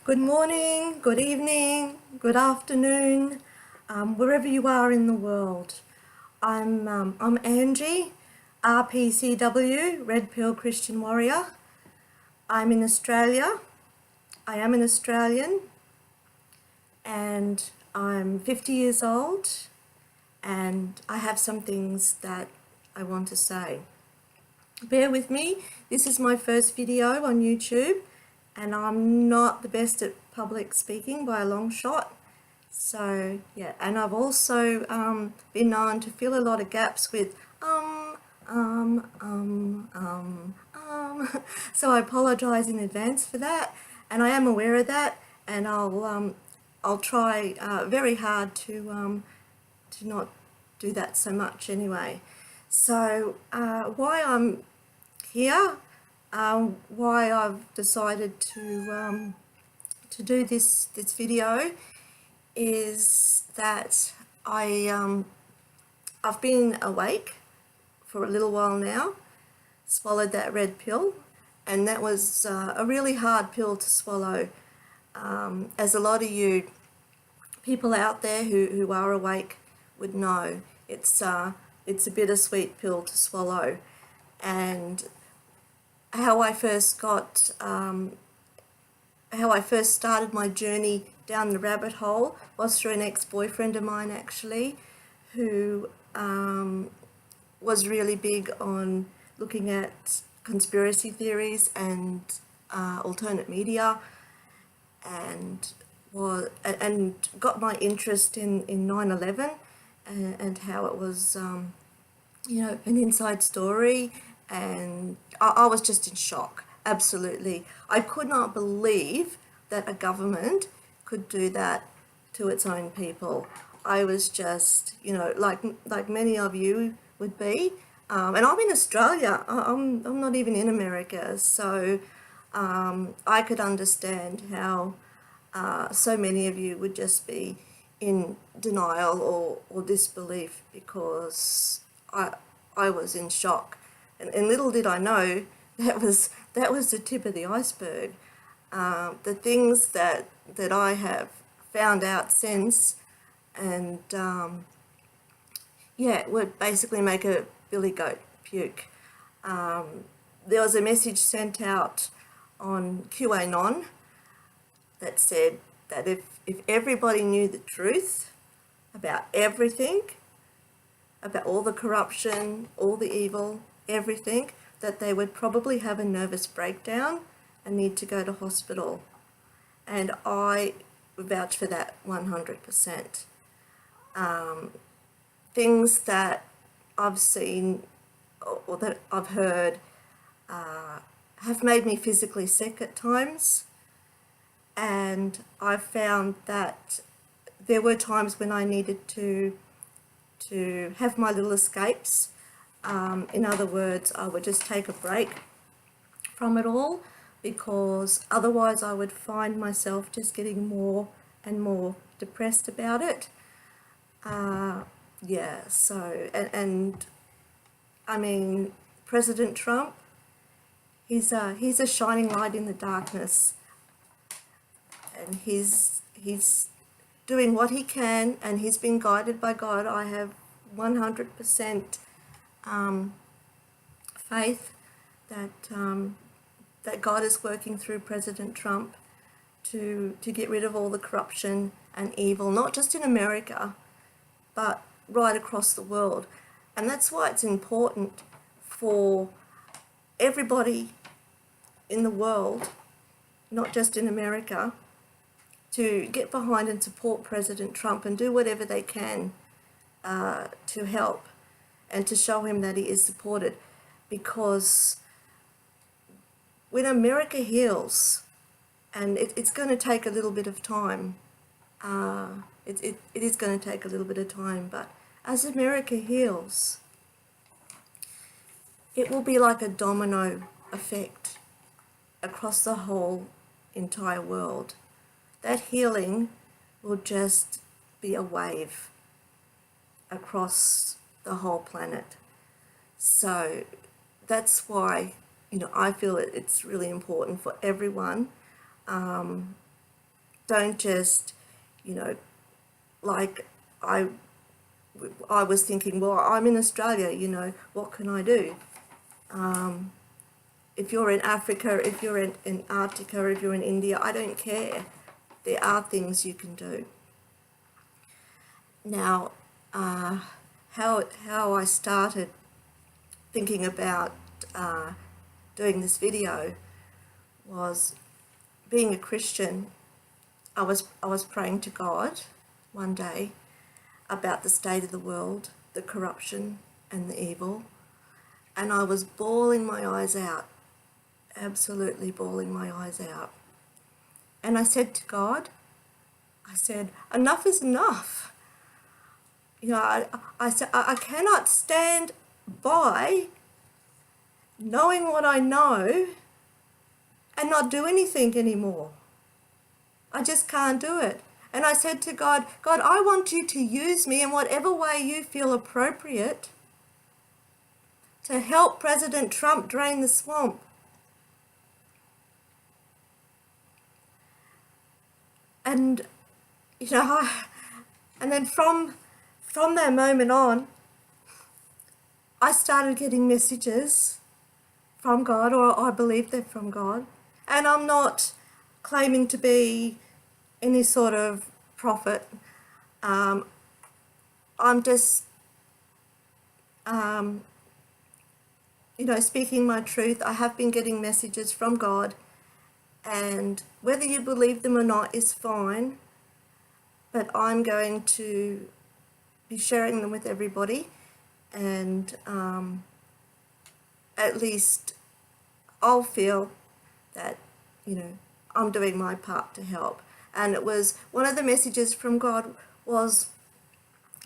Good morning, good evening, good afternoon, wherever you are in the world. I'm Angie, Rpcw, Red Pill Christian Warrior. I'm in Australia. I am an Australian, and I'm 50 years old, and I have some things that I want to say. Bear with me. This is my first video on YouTube, and I'm not the best at public speaking by a long shot. So yeah, and I've also been known to fill a lot of gaps with so I apologise in advance for that, and I am aware of that, and I'll try very hard to not do that so much anyway. So why I'm here, why I've decided to do this video is that I've been awake for a little while now, swallowed that red pill, and that was a really hard pill to swallow. As a lot of you people out there who are awake would know, it's a bittersweet pill to swallow. And how I first started my journey down the rabbit hole was through an ex-boyfriend of mine, actually, who was really big on looking at conspiracy theories and alternate media, and got my interest in 9/11 and how it was an inside story, and I was just in shock. Absolutely. I could not believe that a government could do that to its own people. I was just, like many of you would be. And I'm in Australia. I'm not even in America. So I could understand how so many of you would just be in denial or disbelief, because I was in shock. And little did I know that was the tip of the iceberg. The things that I have found out since, and would basically make a billy goat puke. There was a message sent out on QAnon that said that if everybody knew the truth about everything, about all the corruption, all the evil, everything, that they would probably have a nervous breakdown and need to go to hospital. And I vouch for that 100%. Things that I've seen or that I've heard have made me physically sick at times, and I've found that there were times when I needed to have my little escapes. In other words, I would just take a break from it all, because otherwise I would find myself just getting more and more depressed about it. And I mean, President Trump, he's a shining light in the darkness, and he's doing what he can, and he's been guided by God. I have 100% faith that God is working through President Trump to get rid of all the corruption and evil, not just in America, but right across the world. And that's why it's important for everybody in the world, not just in America, to get behind and support President Trump and do whatever they can to help and to show him that he is supported. Because when America heals, and it's going to take a little bit of time, it is going to take a little bit of time, but as America heals, it will be like a domino effect across the whole entire world. That healing will just be a wave across the whole planet. So that's why, I feel it's really important for everyone don't just, you know, like I was thinking, well, I'm in Australia, you know, what can I do? If you're in Africa, if you're in Antarctica, if you're in India, I don't care. There are things you can do. Now, how I started thinking about doing this video was, being a Christian, I was praying to God one day about the state of the world, the corruption and the evil, and I was bawling my eyes out, absolutely bawling my eyes out. And I said to God, I said, enough is enough. You know, I said, I cannot stand by knowing what I know and not do anything anymore. I just can't do it. And I said to God, God, I want you to use me in whatever way you feel appropriate to help President Trump drain the swamp. And, you know, and then from that moment on, I started getting messages from God, or I believe they're from God. And I'm not claiming to be any sort of prophet. I'm just, you know, speaking my truth. I have been getting messages from God, and whether you believe them or not is fine, but I'm going to be sharing them with everybody, and at least I'll feel that, you know, I'm doing my part to help. And it was one of the messages from God was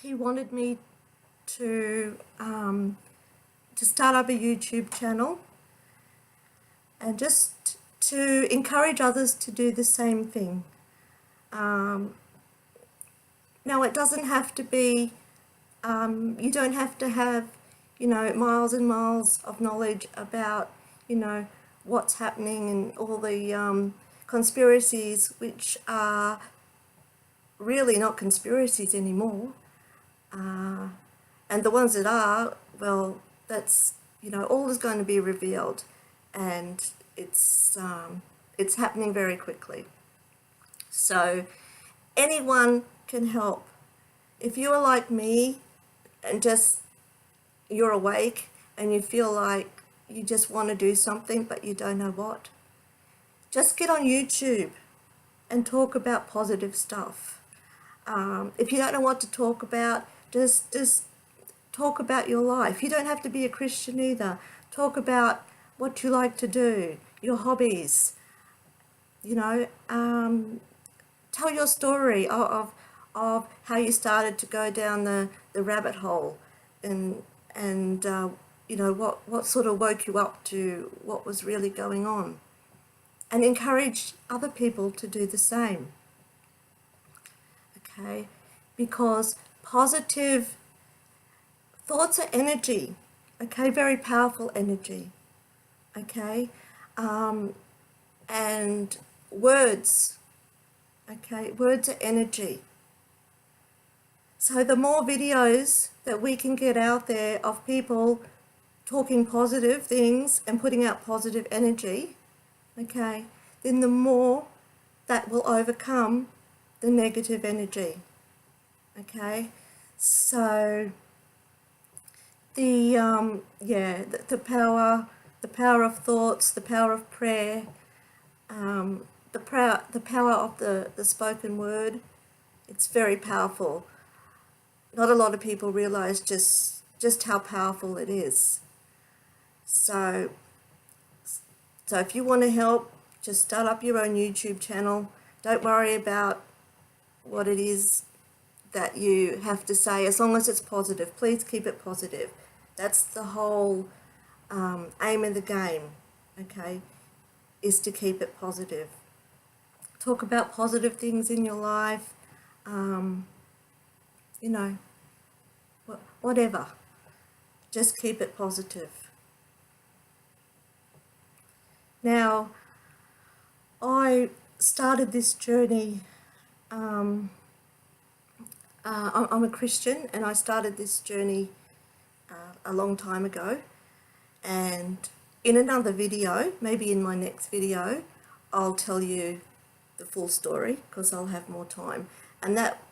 he wanted me to start up a YouTube channel and just to encourage others to do the same thing. Now, it doesn't have to be, you don't have to have, you know, miles and miles of knowledge about, you know, what's happening and all the conspiracies, which are really not conspiracies anymore. And the ones that are, well, that's, you know, all is going to be revealed, and it's happening very quickly. So anyone can help. If you are like me and just you're awake and you feel like you just want to do something but you don't know what, just get on YouTube and talk about positive stuff. If you don't know what to talk about, just talk about your life. You don't have to be a Christian either. Talk about what you like to do, your hobbies, you know, tell your story of how you started to go down the rabbit hole, and you know, what sort of woke you up to what was really going on, and encourage other people to do the same. Okay, because positive thoughts are energy, okay, very powerful energy, okay, and words, okay, words are energy. So the more videos that we can get out there of people talking positive things and putting out positive energy, okay, then the more that will overcome the negative energy, okay. So the power of thoughts, the power of prayer, the power of the spoken word, it's very powerful. Not a lot of people realize just how powerful it is. So if you want to help, just start up your own YouTube channel. Don't worry about what it is that you have to say, as long as it's positive. Please keep it positive. That's the whole aim of the game, okay, is to keep it positive. Talk about positive things in your life, you know, whatever. Just keep it positive. Now, I started this journey I'm a Christian, and I started this journey a long time ago. And in another video, maybe in my next video, I'll tell you the full story because I'll have more time. And that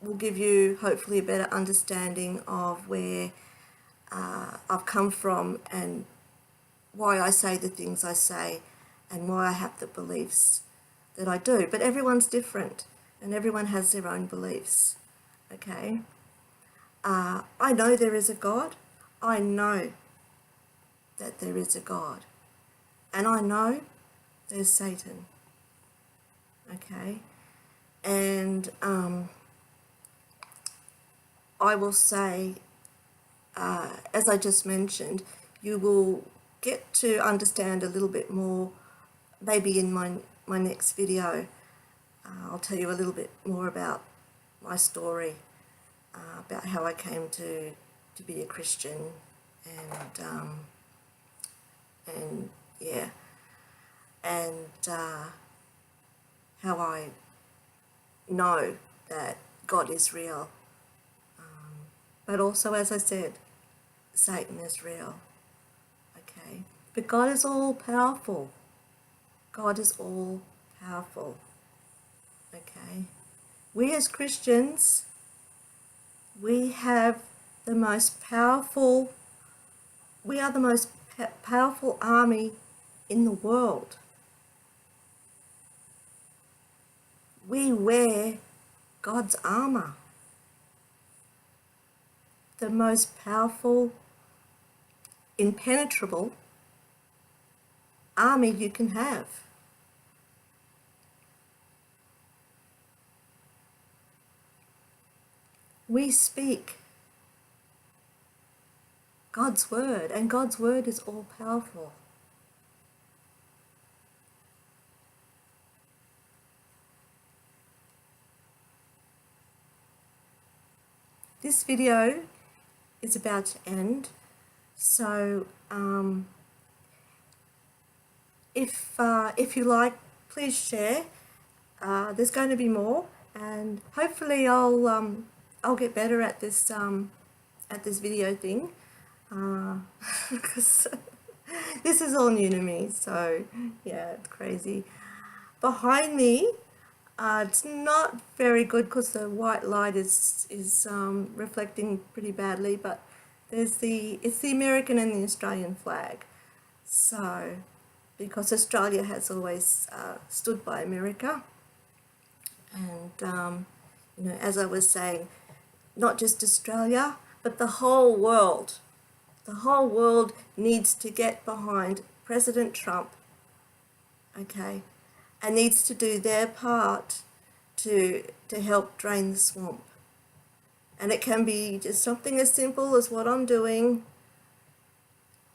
will give you hopefully a better understanding of where I've come from and why I say the things I say and why I have the beliefs that I do. But everyone's different and everyone has their own beliefs. Okay? I know there is a God. I know that there is a God. And I know there's Satan. Okay? And I will say, as I just mentioned, you will get to understand a little bit more, maybe in my next video. I'll tell you a little bit more about my story, about how I came to be a Christian, and yeah, and how I know that God is real, but also, as I said, Satan is real. Okay, but God is all powerful. God is all powerful. Okay, we as Christians, we have the most powerful, we are the most powerful army in the world. We wear God's armor. The most powerful, impenetrable army you can have. We speak God's word, and God's word is all powerful. This video is about to end, so if you like, please share. There's going to be more, and hopefully I'll get better at this video thing, because this is all new to me. So yeah, it's crazy. Behind me, it's not very good because the white light is reflecting pretty badly, but it's the American and the Australian flag. So, because Australia has always stood by America, and you know, as I was saying, not just Australia, but the whole world. The whole world needs to get behind President Trump, okay, and needs to do their part to help drain the swamp. And it can be just something as simple as what I'm doing,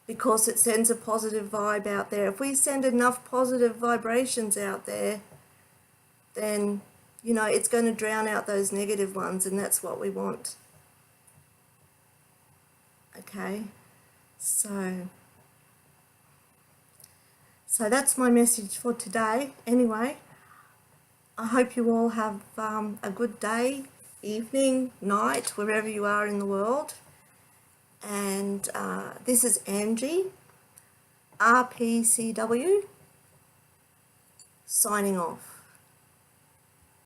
because it sends a positive vibe out there. If we send enough positive vibrations out there, then, you know, it's going to drown out those negative ones, and that's what we want. Okay, so that's my message for today. Anyway, I hope you all have a good day, evening, night, wherever you are in the world. And this is Angie, Rpcw, signing off.